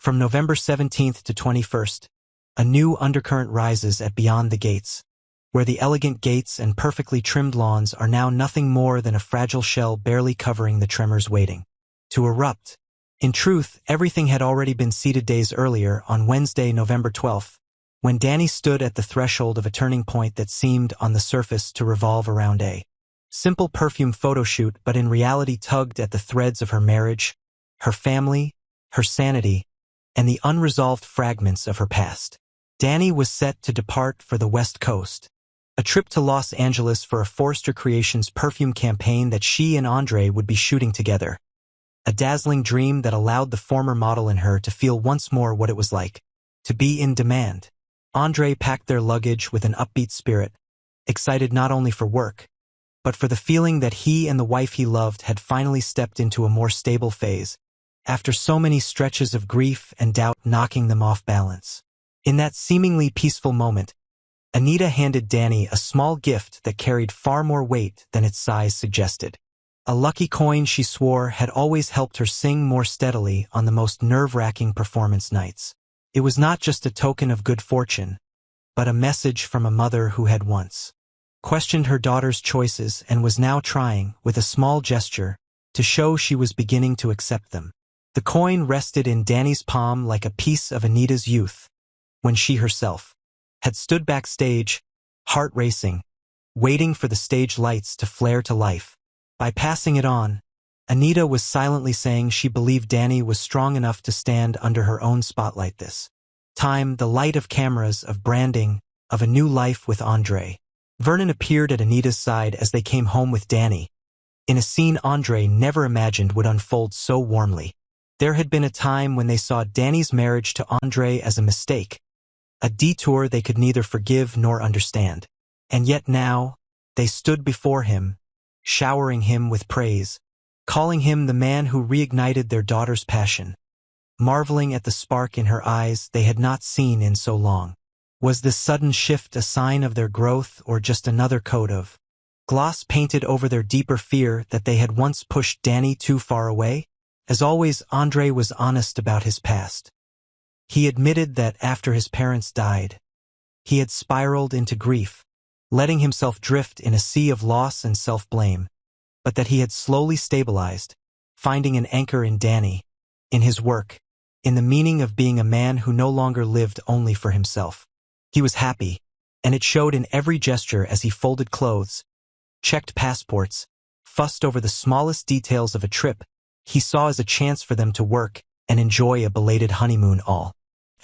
From November 17th to 21st, a new undercurrent rises at Beyond the Gates, where the elegant gates and perfectly trimmed lawns are now nothing more than a fragile shell barely covering the tremors waiting to erupt. In truth, everything had already been seeded days earlier, on Wednesday, November 12th, when Danny stood at the threshold of a turning point that seemed, on the surface, to revolve around a simple perfume photo shoot, but in reality tugged at the threads of her marriage, her family, her sanity, and the unresolved fragments of her past. Danny was set to depart for the West Coast, a trip to Los Angeles for a Forrester Creations perfume campaign that she and Andre would be shooting together. A dazzling dream that allowed the former model in her to feel once more what it was like to be in demand. Andre packed their luggage with an upbeat spirit, excited not only for work, but for the feeling that he and the wife he loved had finally stepped into a more stable phase, after so many stretches of grief and doubt knocking them off balance. In that seemingly peaceful moment, Anita handed Danny a small gift that carried far more weight than its size suggested. A lucky coin she swore had always helped her sing more steadily on the most nerve-wracking performance nights. It was not just a token of good fortune, but a message from a mother who had once questioned her daughter's choices and was now trying, with a small gesture, to show she was beginning to accept them. The coin rested in Danny's palm like a piece of Anita's youth, when she herself had stood backstage, heart racing, waiting for the stage lights to flare to life. By passing it on, Anita was silently saying she believed Danny was strong enough to stand under her own spotlight this time, the light of cameras, of branding, of a new life with Andre. Vernon appeared at Anita's side as they came home with Danny, in a scene Andre never imagined would unfold so warmly. There had been a time when they saw Danny's marriage to Andre as a mistake, a detour they could neither forgive nor understand. And yet now, they stood before him, showering him with praise, calling him the man who reignited their daughter's passion, marveling at the spark in her eyes they had not seen in so long. Was this sudden shift a sign of their growth or just another coat of gloss painted over their deeper fear that they had once pushed Danny too far away? As always, Andre was honest about his past. He admitted that after his parents died, he had spiraled into grief, letting himself drift in a sea of loss and self-blame, but that he had slowly stabilized, finding an anchor in Danny, in his work, in the meaning of being a man who no longer lived only for himself. He was happy, and it showed in every gesture as he folded clothes, checked passports, fussed over the smallest details of a trip he saw as a chance for them to work and enjoy a belated honeymoon all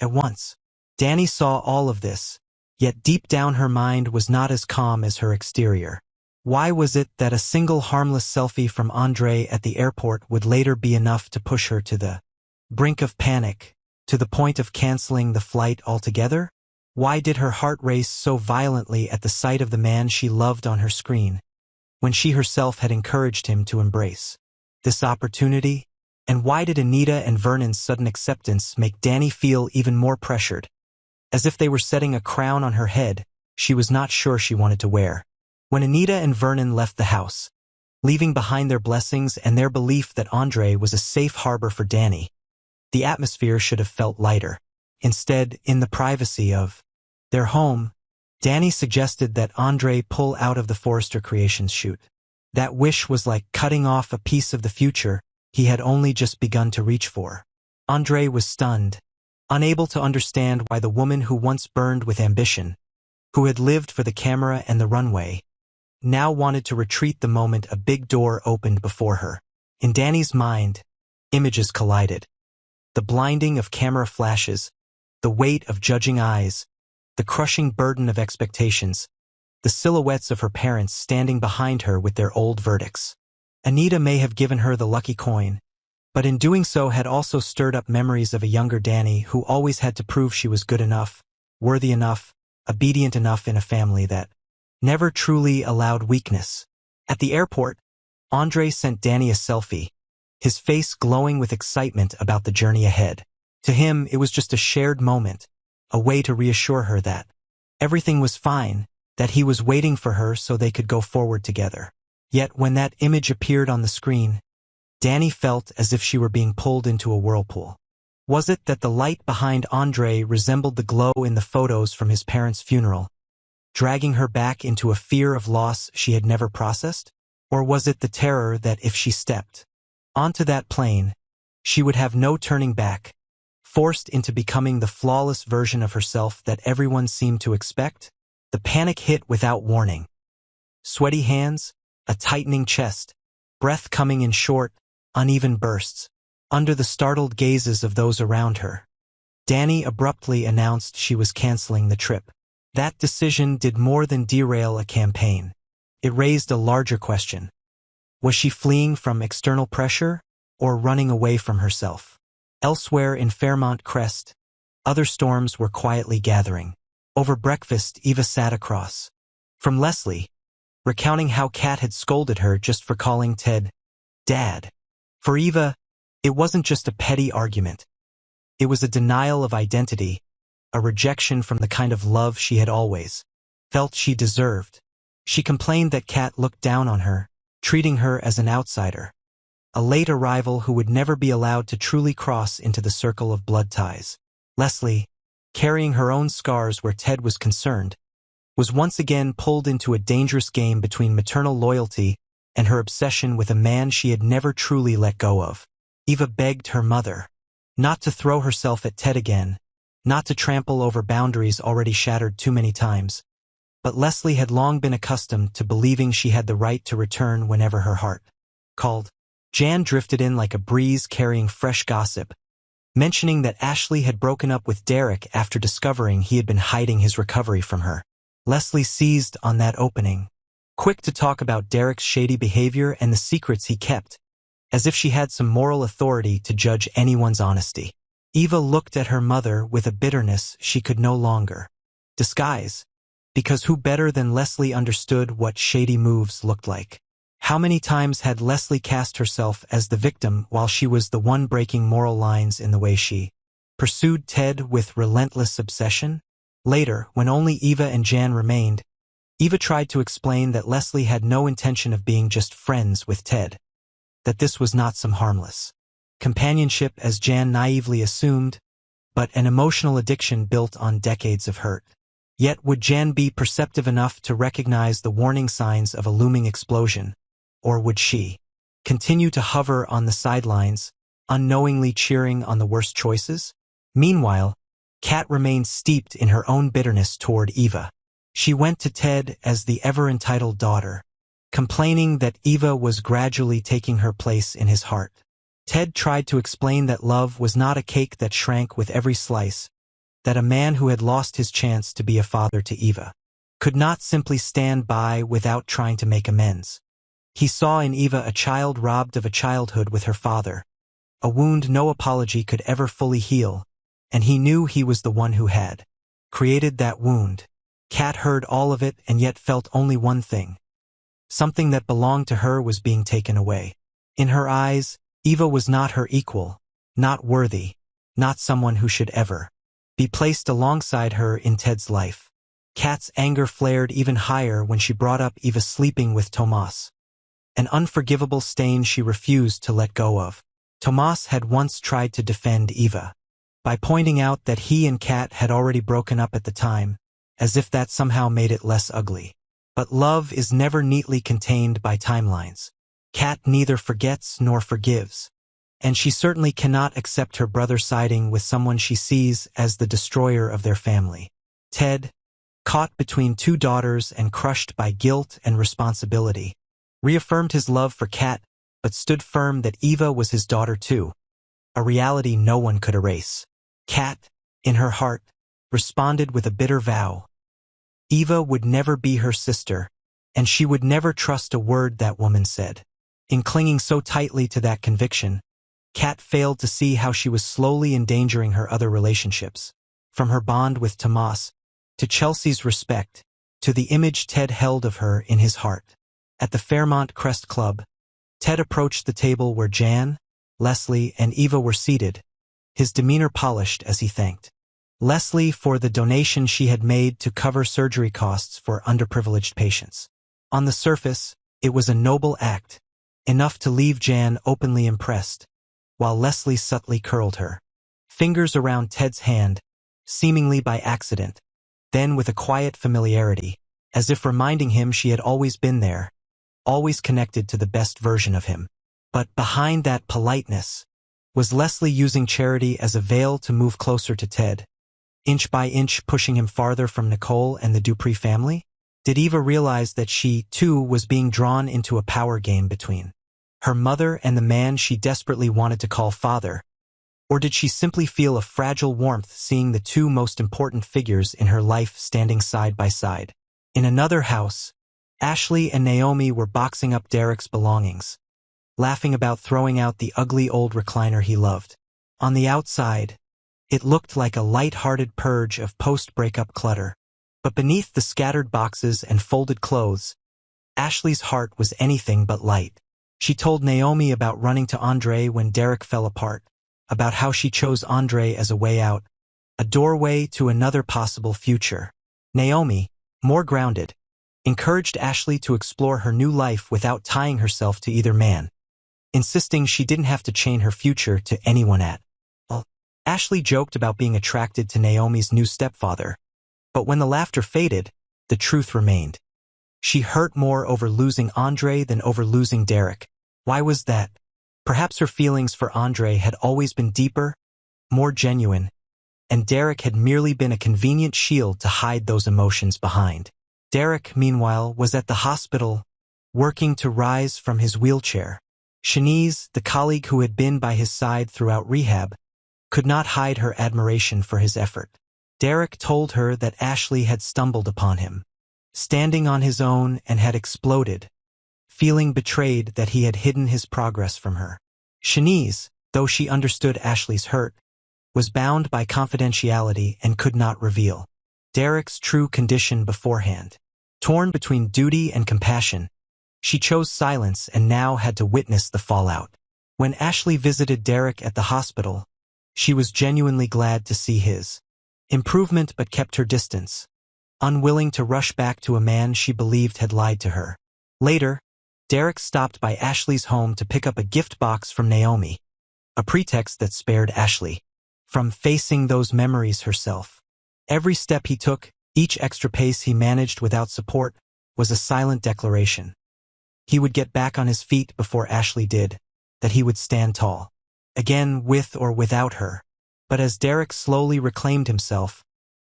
at once. Danny saw all of this, yet deep down her mind was not as calm as her exterior. Why was it that a single harmless selfie from Andre at the airport would later be enough to push her to the brink of panic, to the point of canceling the flight altogether? Why did her heart race so violently at the sight of the man she loved on her screen, when she herself had encouraged him to embrace this opportunity? And why did Anita and Vernon's sudden acceptance make Danny feel even more pressured, as if they were setting a crown on her head she was not sure she wanted to wear? When Anita and Vernon left the house, leaving behind their blessings and their belief that Andre was a safe harbor for Danny, the atmosphere should have felt lighter. Instead, in the privacy of their home, Danny suggested that Andre pull out of the Forrester Creations shoot. That wish was like cutting off a piece of the future he had only just begun to reach for. Andre was stunned, unable to understand why the woman who once burned with ambition, who had lived for the camera and the runway, now wanted to retreat the moment a big door opened before her. In Danny's mind, images collided. The blinding of camera flashes, the weight of judging eyes, the crushing burden of expectations, the silhouettes of her parents standing behind her with their old verdicts. Anita may have given her the lucky coin, but in doing so had also stirred up memories of a younger Danny who always had to prove she was good enough, worthy enough, obedient enough in a family that never truly allowed weakness. At the airport, Andre sent Danny a selfie, his face glowing with excitement about the journey ahead. To him, it was just a shared moment, a way to reassure her that everything was fine, that he was waiting for her so they could go forward together. Yet when that image appeared on the screen, Danny felt as if she were being pulled into a whirlpool. Was it that the light behind Andre resembled the glow in the photos from his parents' funeral, dragging her back into a fear of loss she had never processed? Or was it the terror that if she stepped onto that plane, she would have no turning back, forced into becoming the flawless version of herself that everyone seemed to expect? The panic hit without warning. Sweaty hands, a tightening chest, breath coming in short, uneven bursts. Under the startled gazes of those around her, Danny abruptly announced she was canceling the trip. That decision did more than derail a campaign. It raised a larger question. Was she fleeing from external pressure or running away from herself? Elsewhere in Fairmont Crest, other storms were quietly gathering. Over breakfast, Eva sat across from Leslie, recounting how Kat had scolded her just for calling Ted Dad. For Eva, it wasn't just a petty argument. It was a denial of identity, a rejection from the kind of love she had always felt she deserved. She complained that Kat looked down on her, treating her as an outsider, a late arrival who would never be allowed to truly cross into the circle of blood ties. Leslie, carrying her own scars where Ted was concerned, was once again pulled into a dangerous game between maternal loyalty and her obsession with a man she had never truly let go of. Eva begged her mother not to throw herself at Ted again, not to trample over boundaries already shattered too many times. But Leslie had long been accustomed to believing she had the right to return whenever her heart called. Jan drifted in like a breeze carrying fresh gossip, mentioning that Ashley had broken up with Derek after discovering he had been hiding his recovery from her. Leslie seized on that opening, quick to talk about Derek's shady behavior and the secrets he kept, as if she had some moral authority to judge anyone's honesty. Eva looked at her mother with a bitterness she could no longer disguise, because who better than Leslie understood what shady moves looked like? How many times had Leslie cast herself as the victim while she was the one breaking moral lines in the way she pursued Ted with relentless obsession? Later, when only Eva and Jan remained, Eva tried to explain that Leslie had no intention of being just friends with Ted, that this was not some harmless companionship as Jan naively assumed, but an emotional addiction built on decades of hurt. Yet would Jan be perceptive enough to recognize the warning signs of a looming explosion, or would she continue to hover on the sidelines, unknowingly cheering on the worst choices? Meanwhile, Kat remained steeped in her own bitterness toward Eva. She went to Ted as the ever-entitled daughter, complaining that Eva was gradually taking her place in his heart. Ted tried to explain that love was not a cake that shrank with every slice, that a man who had lost his chance to be a father to Eva could not simply stand by without trying to make amends. He saw in Eva a child robbed of a childhood with her father, a wound no apology could ever fully heal, and he knew he was the one who had created that wound. Kat heard all of it and yet felt only one thing. Something that belonged to her was being taken away. In her eyes, Eva was not her equal, not worthy, not someone who should ever be placed alongside her in Ted's life. Kat's anger flared even higher when she brought up Eva sleeping with Tomas, an unforgivable stain she refused to let go of. Tomas had once tried to defend Eva by pointing out that he and Kat had already broken up at the time, as if that somehow made it less ugly. But love is never neatly contained by timelines. Kat neither forgets nor forgives, and she certainly cannot accept her brother siding with someone she sees as the destroyer of their family. Ted, caught between two daughters and crushed by guilt and responsibility, reaffirmed his love for Kat, but stood firm that Eva was his daughter too, a reality no one could erase. Kat, in her heart, responded with a bitter vow. Eva would never be her sister, and she would never trust a word that woman said. In clinging so tightly to that conviction, Kat failed to see how she was slowly endangering her other relationships, from her bond with Tomas, to Chelsea's respect, to the image Ted held of her in his heart. At the Fairmont Crest Club, Ted approached the table where Jan, Leslie, and Eva were seated, his demeanor polished as he thanked Leslie for the donation she had made to cover surgery costs for underprivileged patients. On the surface, it was a noble act, enough to leave Jan openly impressed, while Leslie subtly curled her fingers around Ted's hand, seemingly by accident, then with a quiet familiarity, as if reminding him she had always been there, always connected to the best version of him. But behind that politeness was Leslie using charity as a veil to move closer to Ted, inch by inch pushing him farther from Nicole and the Dupree family? Did Eva realize that she, too, was being drawn into a power game between her mother and the man she desperately wanted to call father? Or did she simply feel a fragile warmth seeing the two most important figures in her life standing side by side? In another house, Ashley and Noami were boxing up Derek's belongings, laughing about throwing out the ugly old recliner he loved. On the outside, it looked like a light-hearted purge of post-breakup clutter. But beneath the scattered boxes and folded clothes, Ashley's heart was anything but light. She told Noami about running to Andre when Derek fell apart, about how she chose Andre as a way out, a doorway to another possible future. Noami, more grounded, encouraged Ashley to explore her new life without tying herself to either man, insisting she didn't have to chain her future to anyone at all. Ashley joked about being attracted to Naomi's new stepfather, but when the laughter faded, the truth remained. She hurt more over losing Andre than over losing Derek. Why was that? Perhaps her feelings for Andre had always been deeper, more genuine, and Derek had merely been a convenient shield to hide those emotions behind. Derek, meanwhile, was at the hospital, working to rise from his wheelchair. Shanice, the colleague who had been by his side throughout rehab, could not hide her admiration for his effort. Derek told her that Ashley had stumbled upon him, standing on his own, and had exploded, feeling betrayed that he had hidden his progress from her. Shanice, though she understood Ashley's hurt, was bound by confidentiality and could not reveal Derek's true condition beforehand. Torn between duty and compassion, she chose silence and now had to witness the fallout. When Ashley visited Derek at the hospital, she was genuinely glad to see his improvement but kept her distance, unwilling to rush back to a man she believed had lied to her. Later, Derek stopped by Ashley's home to pick up a gift box from Noami, a pretext that spared Ashley from facing those memories herself. Every step he took, each extra pace he managed without support, was a silent declaration. He would get back on his feet before Ashley did, that he would stand tall, again with or without her. But as Derek slowly reclaimed himself,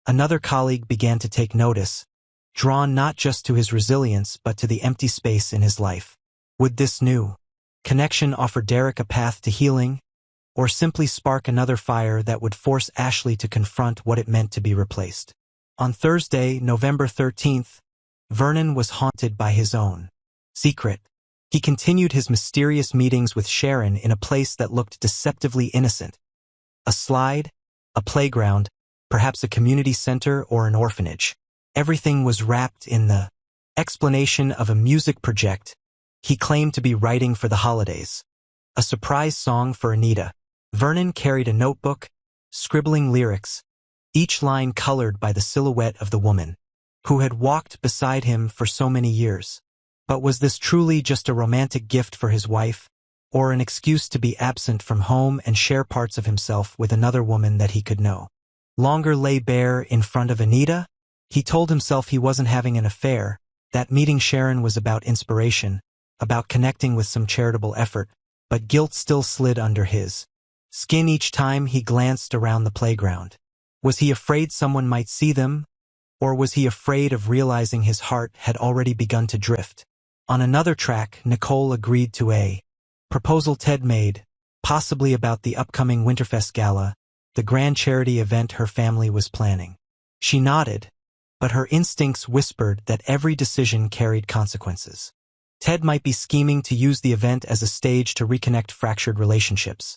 another colleague began to take notice, drawn not just to his resilience but to the empty space in his life. Would this new connection offer Derek a path to healing, or simply spark another fire that would force Ashley to confront what it meant to be replaced? On Thursday, November 13th, Vernon was haunted by his own secret. He continued his mysterious meetings with Sharon in a place that looked deceptively innocent. A slide, a playground, perhaps a community center or an orphanage. Everything was wrapped in the explanation of a music project he claimed to be writing for the holidays. A surprise song for Anita. Vernon carried a notebook, scribbling lyrics, each line colored by the silhouette of the woman who had walked beside him for so many years. But was this truly just a romantic gift for his wife, or an excuse to be absent from home and share parts of himself with another woman that he could no longer lay bare in front of Anita? He told himself he wasn't having an affair, that meeting Sharon was about inspiration, about connecting with some charitable effort, but guilt still slid under his skin each time he glanced around the playground. Was he afraid someone might see them, or was he afraid of realizing his heart had already begun to drift? On another track, Nicole agreed to a proposal Ted made, possibly about the upcoming Winterfest Gala, the grand charity event her family was planning. She nodded, but her instincts whispered that every decision carried consequences. Ted might be scheming to use the event as a stage to reconnect fractured relationships,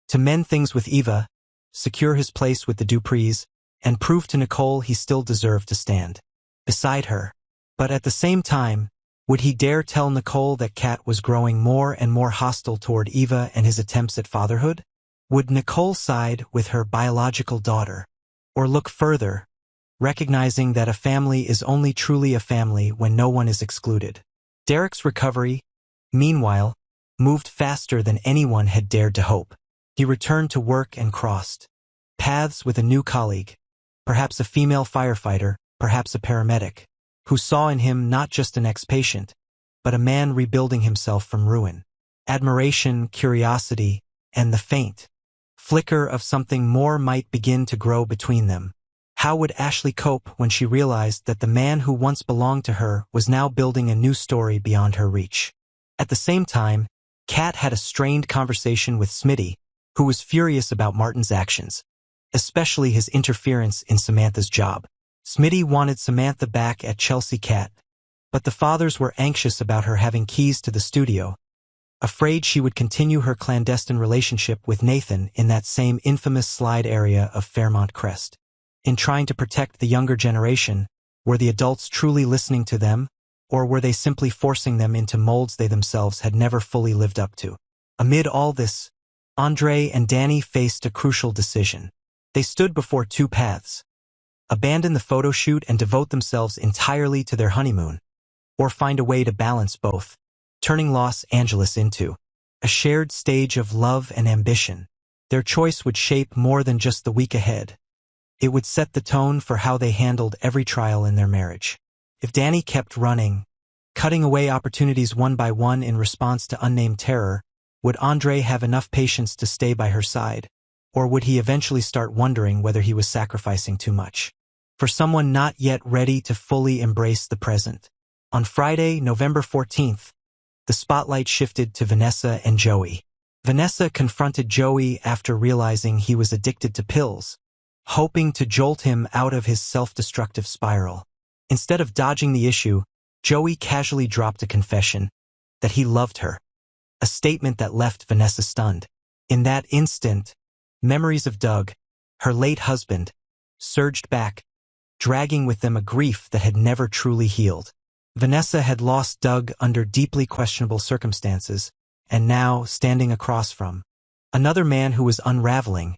to mend things with Eva, secure his place with the Duprees, and prove to Nicole he still deserved to stand beside her. But at the same time, would he dare tell Nicole that Kat was growing more and more hostile toward Eva and his attempts at fatherhood? Would Nicole side with her biological daughter, or look further, recognizing that a family is only truly a family when no one is excluded? Derek's recovery, meanwhile, moved faster than anyone had dared to hope. He returned to work and crossed paths with a new colleague, perhaps a female firefighter, perhaps a paramedic, who saw in him not just an ex-patient, but a man rebuilding himself from ruin. Admiration, curiosity, and the faint flicker of something more might begin to grow between them. How would Ashley cope when she realized that the man who once belonged to her was now building a new story beyond her reach? At the same time, Kat had a strained conversation with Smitty, who was furious about Martin's actions, especially his interference in Samantha's job. Smitty wanted Samantha back at Chelsea Cat, but the fathers were anxious about her having keys to the studio, afraid she would continue her clandestine relationship with Nathan in that same infamous slide area of Fairmont Crest. In trying to protect the younger generation, were the adults truly listening to them, or were they simply forcing them into molds they themselves had never fully lived up to? Amid all this, Andre and Danny faced a crucial decision. They stood before two paths: abandon the photo shoot and devote themselves entirely to their honeymoon, or find a way to balance both, turning Los Angeles into a shared stage of love and ambition. Their choice would shape more than just the week ahead. It would set the tone for how they handled every trial in their marriage. If Danny kept running, cutting away opportunities one by one in response to unnamed terror, would Andre have enough patience to stay by her side, or would he eventually start wondering whether he was sacrificing too much for someone not yet ready to fully embrace the present? On Friday, November 14th, the spotlight shifted to Vanessa and Joey. Vanessa confronted Joey after realizing he was addicted to pills, hoping to jolt him out of his self-destructive spiral. Instead of dodging the issue, Joey casually dropped a confession that he loved her, a statement that left Vanessa stunned. In that instant, memories of Doug, her late husband, surged back, dragging with them a grief that had never truly healed. Vanessa had lost Doug under deeply questionable circumstances, and now, standing across from another man who was unraveling,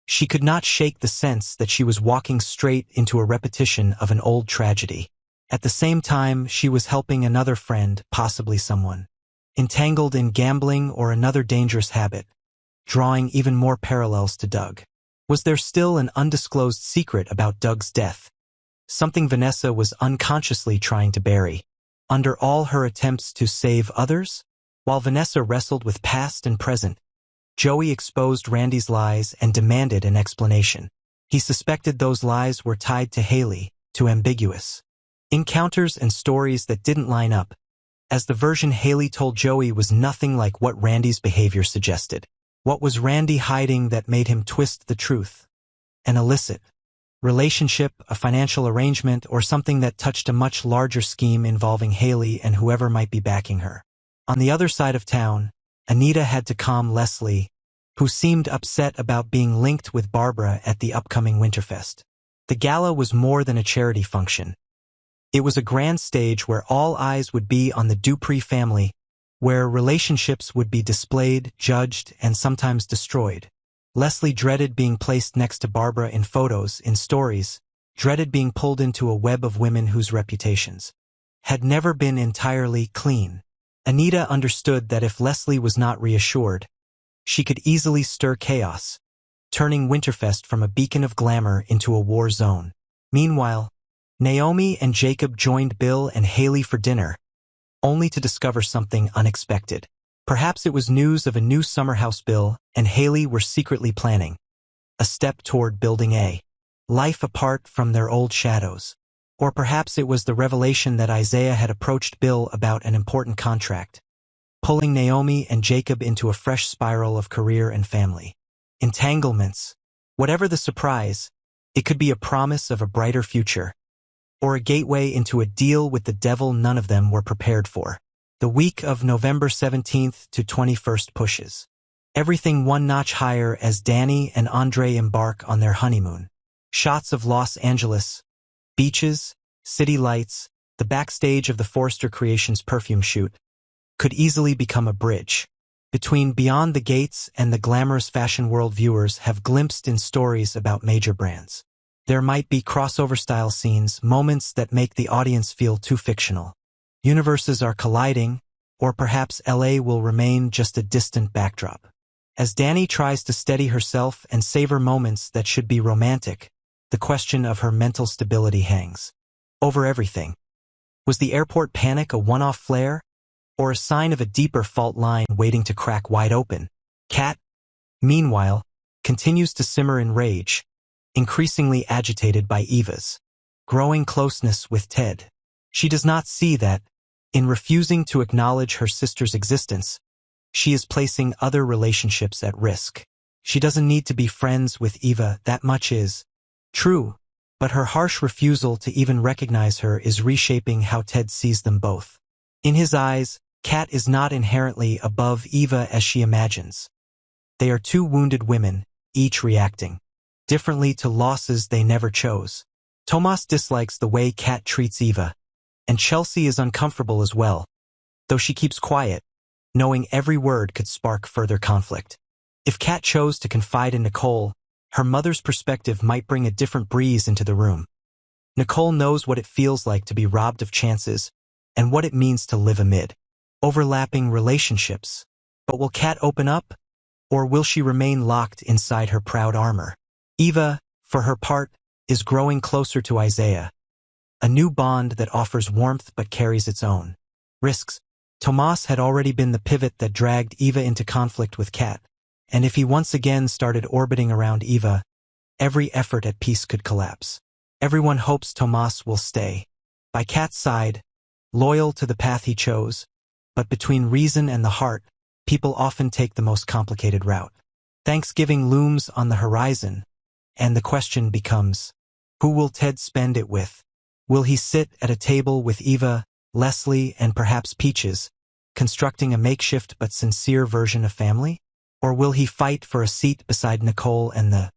she could not shake the sense that she was walking straight into a repetition of an old tragedy. At the same time, she was helping another friend, possibly someone entangled in gambling or another dangerous habit, drawing even more parallels to Doug. Was there still an undisclosed secret about Doug's death? Something Vanessa was unconsciously trying to bury under all her attempts to save others? While Vanessa wrestled with past and present, Joey exposed Randy's lies and demanded an explanation. He suspected those lies were tied to Haley, to ambiguous encounters and stories that didn't line up, as the version Haley told Joey was nothing like what Randy's behavior suggested. What was Randy hiding that made him twist the truth? An illicit relationship, a financial arrangement, or something that touched a much larger scheme involving Haley and whoever might be backing her. On the other side of town, Anita had to calm Leslie, who seemed upset about being linked with Barbara at the upcoming Winterfest. The gala was more than a charity function. It was a grand stage where all eyes would be on the Dupree family, where relationships would be displayed, judged, and sometimes destroyed. Leslie dreaded being placed next to Barbara in photos, in stories, dreaded being pulled into a web of women whose reputations had never been entirely clean. Anita understood that if Leslie was not reassured, she could easily stir chaos, turning Winterfest from a beacon of glamour into a war zone. Meanwhile, Noami and Jacob joined Bill and Haley for dinner, only to discover something unexpected. Perhaps it was news of a new summer house Bill and Haley were secretly planning, a step toward building a life apart from their old shadows. Or perhaps it was the revelation that Isaiah had approached Bill about an important contract, pulling Noami and Jacob into a fresh spiral of career and family entanglements. Whatever the surprise, it could be a promise of a brighter future, or a gateway into a deal with the devil none of them were prepared for. The week of November 17th to 21st pushes everything one notch higher as Danny and Andre embark on their honeymoon. Shots of Los Angeles, beaches, city lights, the backstage of the Forrester Creations perfume shoot, could easily become a bridge between Beyond the Gates and the glamorous fashion world viewers have glimpsed in stories about major brands. There might be crossover-style scenes, moments that make the audience feel too fictional. Universes are colliding, or perhaps LA will remain just a distant backdrop. As Danny tries to steady herself and savor moments that should be romantic, the question of her mental stability hangs over everything. Was the airport panic a one-off flare, or a sign of a deeper fault line waiting to crack wide open? Kat, meanwhile, continues to simmer in rage, increasingly agitated by Eva's growing closeness with Ted. She does not see that, in refusing to acknowledge her sister's existence, she is placing other relationships at risk. She doesn't need to be friends with Eva, that much is true, but her harsh refusal to even recognize her is reshaping how Ted sees them both. In his eyes, Kat is not inherently above Eva as she imagines. They are two wounded women, each reacting differently to losses they never chose. Tomas dislikes the way Kat treats Eva, and Chelsea is uncomfortable as well, though she keeps quiet, knowing every word could spark further conflict. If Kat chose to confide in Nicole, her mother's perspective might bring a different breeze into the room. Nicole knows what it feels like to be robbed of chances, and what it means to live amid overlapping relationships. But will Kat open up, or will she remain locked inside her proud armor? Eva, for her part, is growing closer to Isaiah, a new bond that offers warmth but carries its own risks. Tomas had already been the pivot that dragged Eva into conflict with Kat, and if he once again started orbiting around Eva, every effort at peace could collapse. Everyone hopes Tomas will stay by Kat's side, loyal to the path he chose, but between reason and the heart, people often take the most complicated route. Thanksgiving looms on the horizon, and the question becomes, who will Ted spend it with? Will he sit at a table with Eva, Leslie, and perhaps Peaches, constructing a makeshift but sincere version of family? Or will he fight for a seat beside Nicole and the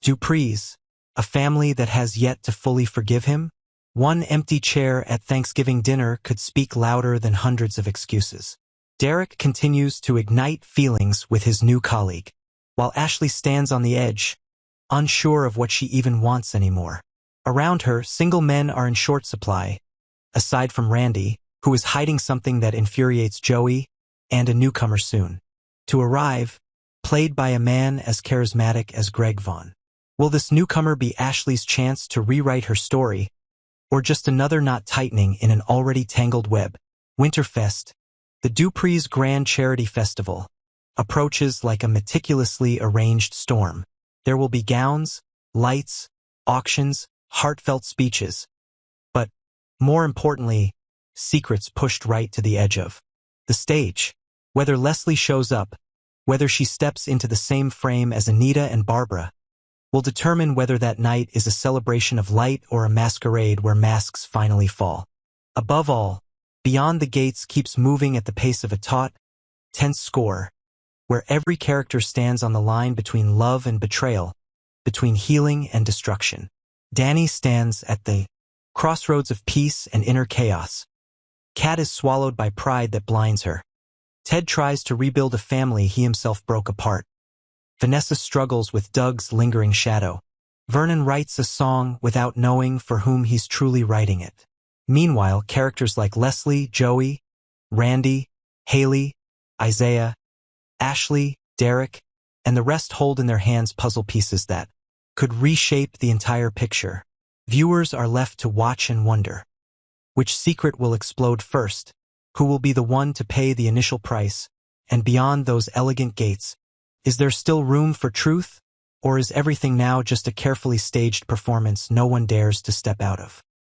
Duprees, a family that has yet to fully forgive him? One empty chair at Thanksgiving dinner could speak louder than hundreds of excuses. Derek continues to ignite feelings with his new colleague, while Ashley stands on the edge, unsure of what she even wants anymore. Around her, single men are in short supply, aside from Randy, who is hiding something that infuriates Joey, and a newcomer soon to arrive, played by a man as charismatic as Greg Vaughn. Will this newcomer be Ashley's chance to rewrite her story, or just another knot tightening in an already tangled web? Winterfest, the Dupree's grand charity festival, approaches like a meticulously arranged storm. There will be gowns, lights, auctions, heartfelt speeches, but, more importantly, secrets pushed right to the edge of the stage. Whether Leslie shows up, whether she steps into the same frame as Anita and Barbara, will determine whether that night is a celebration of light or a masquerade where masks finally fall. Above all, Beyond the Gates keeps moving at the pace of a taut, tense score, where every character stands on the line between love and betrayal, between healing and destruction. Danny stands at the crossroads of peace and inner chaos. Kat is swallowed by pride that blinds her. Ted tries to rebuild a family he himself broke apart. Vanessa struggles with Doug's lingering shadow. Vernon writes a song without knowing for whom he's truly writing it. Meanwhile, characters like Leslie, Joey, Randy, Haley, Isaiah, Ashley, Derek, and the rest hold in their hands puzzle pieces that could reshape the entire picture. Viewers are left to watch and wonder. Which secret will explode first? Who will be the one to pay the initial price? And beyond those elegant gates, is there still room for truth? Or is everything now just a carefully staged performance no one dares to step out of?